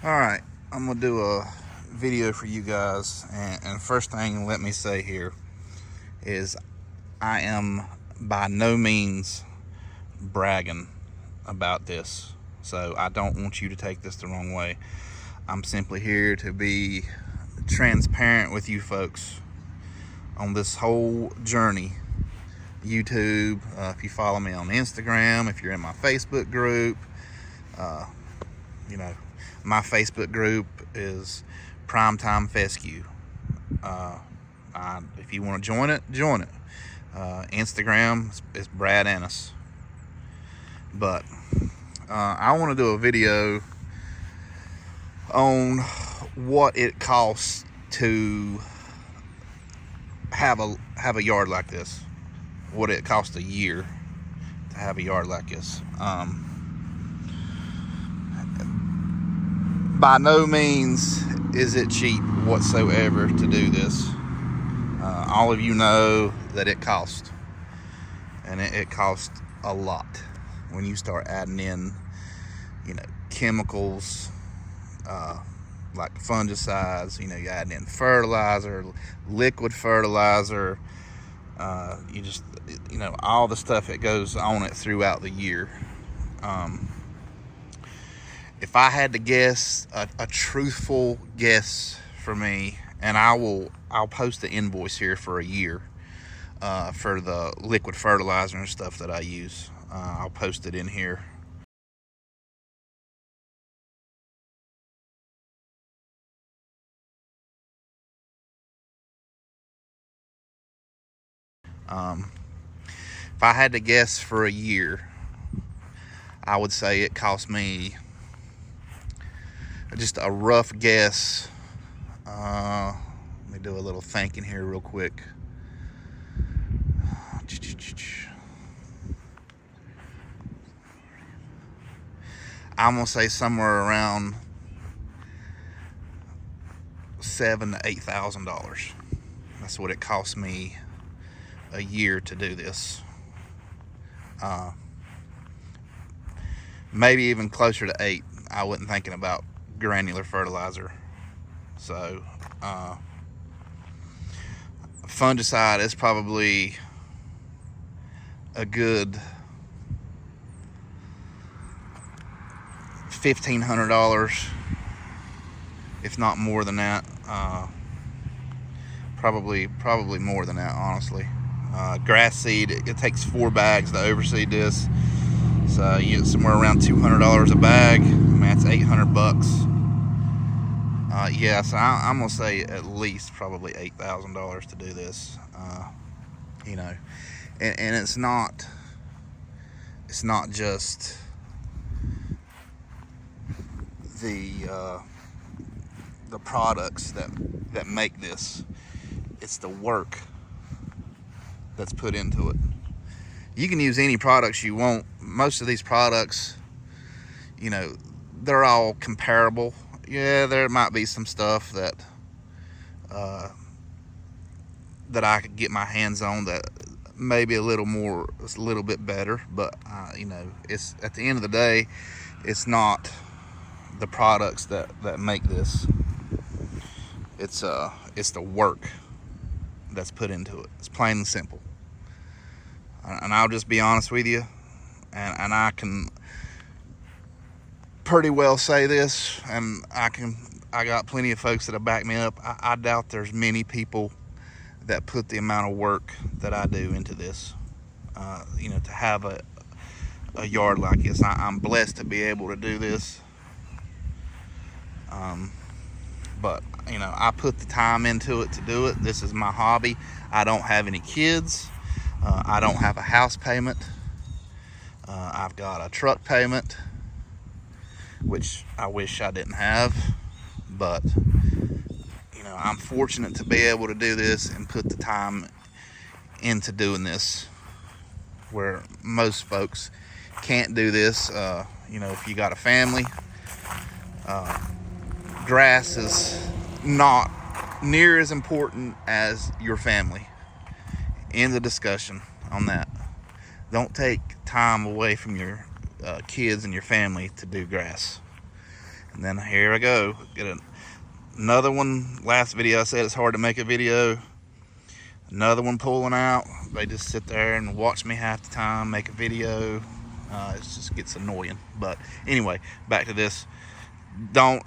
All right, I'm gonna do a video for you guys, and first thing let me say here is I am by no means bragging about this, so I don't want you to take this the wrong way. I'm simply here to be transparent with you folks on this whole journey. YouTube, if you follow me on Instagram, if you're in my Facebook group, you know, my Facebook group is Primetime Fescue. If you want to join it, join it. Instagram is Brad Ennis. But I want to do a video on what it costs to have a yard like this. What it costs a year to have a yard like this. By no means is it cheap whatsoever to do this. All of you know that it costs, and it costs a lot when you start adding in, chemicals, like fungicides. You're adding in fertilizer, liquid fertilizer. All the stuff that goes on it throughout the year. If I had to guess, a truthful guess for me, and I'll post the invoice here for a year for the liquid fertilizer and stuff that I use. I'll post it in here. If I had to guess for a year, I would say it cost me, just a rough guess. Let me do a little thinking here real quick. I'm gonna say somewhere around $7,000 to $8,000. That's what it cost me a year to do this. Maybe even closer to 8. I wasn't thinking about granular fertilizer. So fungicide is probably a good $1,500, if not more than that. Probably more than that, honestly. Grass seed, it takes 4 bags to overseed this, so you get somewhere around $200 a bag. That's $800. So I'm gonna say at least probably $8,000 to do this. And it's not just the products that make this. It's the work that's put into it. You can use any products you want. Most of these products, they're all comparable. Yeah, there might be some stuff that I could get my hands on that maybe a little bit better, but it's, at the end of the day, it's not the products that make this. It's the work that's put into it. It's plain and simple. And I'll just be honest with you, and I can pretty well say this, and I got plenty of folks that'll back me up. I doubt there's many people that put the amount of work that I do into this. To have a yard like this. I'm blessed to be able to do this. But I put the time into it to do it. This is my hobby. I don't have any kids. I don't have a house payment. I've got a truck payment, which I wish I didn't have. But I'm fortunate to be able to do this and put the time into doing this, where most folks can't do this. If you got a family, grass is not near as important as your family. End the discussion on that. Don't take time away from your kids and your family to do grass. And then here I go, another one. Last video I said it's hard to make a video. Another one pulling out. They just sit there and watch me half the time make a video. It just gets annoying. But anyway, back to this. Don't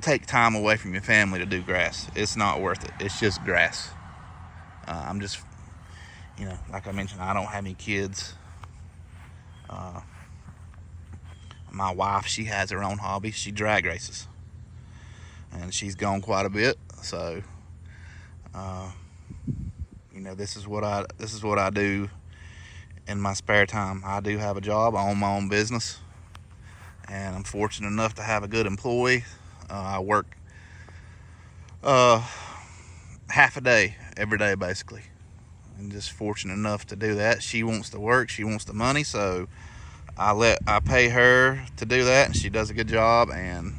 take time away from your family to do grass. It's not worth it. It's just grass. I'm just, like I mentioned, I don't have any kids. My wife, she has her own hobby. She drag races, and she's gone quite a bit. So, this is what I do in my spare time. I do have a job. I own my own business, and I'm fortunate enough to have a good employee. I work half a day every day, basically. I'm just fortunate enough to do that. She wants to work. She wants the money, so I pay her to do that, and she does a good job, and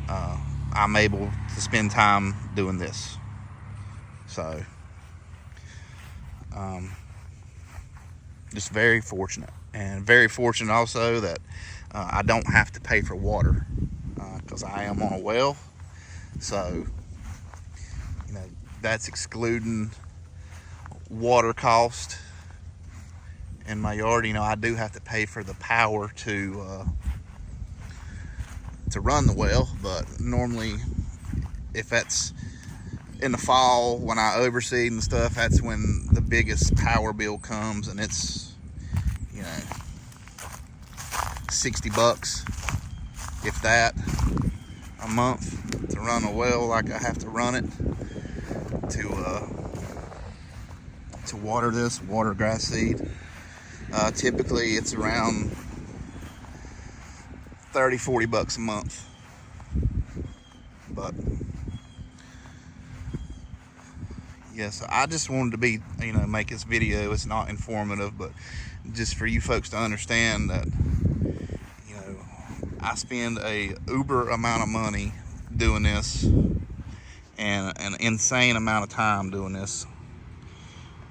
I'm able to spend time doing this. So, just very fortunate, and very fortunate also that I don't have to pay for water, because I am on a well. So, that's excluding water cost in my yard. I do have to pay for the power to run the well, but normally, if that's in the fall when I overseed and stuff, that's when the biggest power bill comes, and it's $60, if that, a month to run a well like I have to run it to water grass seed. Typically it's around $30-40 a month. But yes, I just wanted to be, make this video. It's not informative, but just for you folks to understand that, I spend a uber amount of money doing this, and an insane amount of time doing this,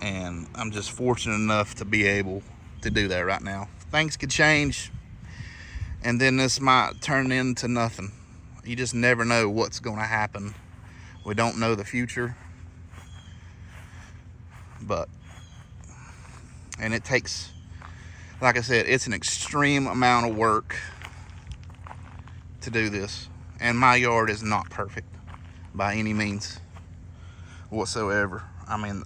and I'm just fortunate enough to be able to do that right now. Things could change, and then this might turn into nothing. You just never know what's going to happen. We don't know the future, and it takes, like I said, it's an extreme amount of work to do this, and my yard is not perfect by any means whatsoever. I mean,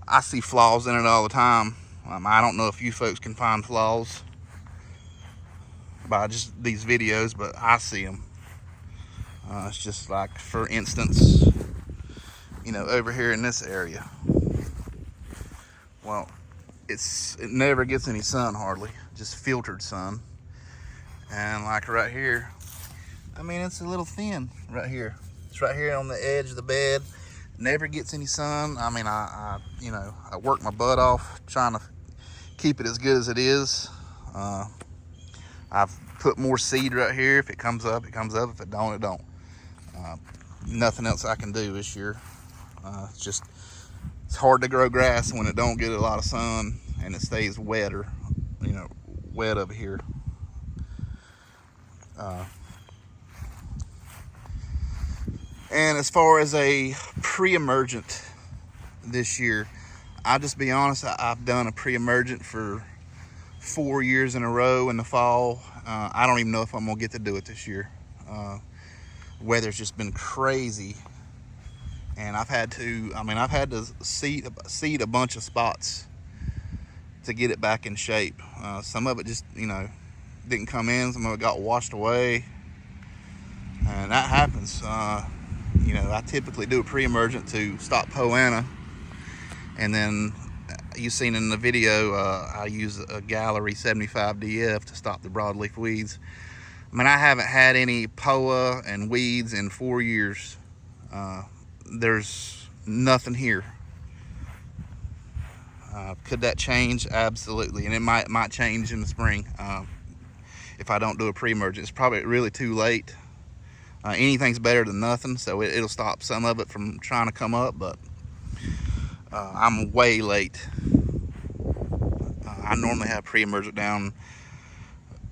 I see flaws in it all the time. I don't know if you folks can find flaws by just these videos, but I see them. It's just like, for instance, over here in this area, well, it never gets any sun hardly, just filtered sun. And like right here, it's a little thin right here. It's right here on the edge of the bed. Never gets any sun. I work my butt off trying to keep it as good as it is. I've put more seed right here. If it comes up, it comes up. If it don't, it don't. Nothing else I can do this year. It's hard to grow grass when it don't get a lot of sun and it stays wetter, wet over here. And as far as a pre-emergent this year, I'll just be honest, I've done a pre-emergent for 4 years in a row in the fall. I don't even know if I'm gonna get to do it this year. Weather's just been crazy, and I've had to seed a bunch of spots to get it back in shape. Some of it just didn't come in, some of it got washed away, and that happens. I typically do a pre-emergent to stop Poa annua, and then you've seen in the video, I use a Gallery 75 DF to stop the broadleaf weeds. I haven't had any Poa and weeds in 4 years. There's nothing here. Could that change? Absolutely, and it might change in the spring if I don't do a pre-emergent. It's probably really too late. Anything's better than nothing, so it'll stop some of it from trying to come up, but I'm way late. I normally have pre-emergent down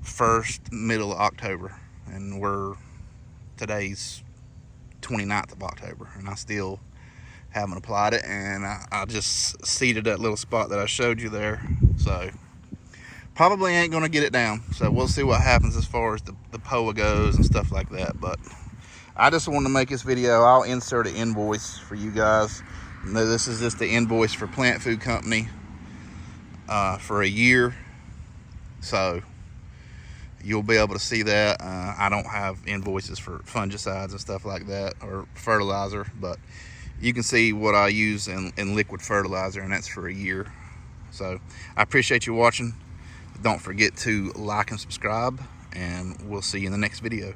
1st, middle of October, and today's 29th of October, and I still haven't applied it. And I just seeded that little spot that I showed you there, so probably ain't gonna get it down. So we'll see what happens as far as the POA goes and stuff like that. But I just wanted to make this video. I'll insert an invoice for you guys. No, this is just the invoice for Plant Food Company for a year, so you'll be able to see that. I don't have invoices for fungicides and stuff like that, or fertilizer, but you can see what I use in liquid fertilizer, and that's for a year. So I appreciate you watching. Don't forget to like and subscribe, and we'll see you in the next video.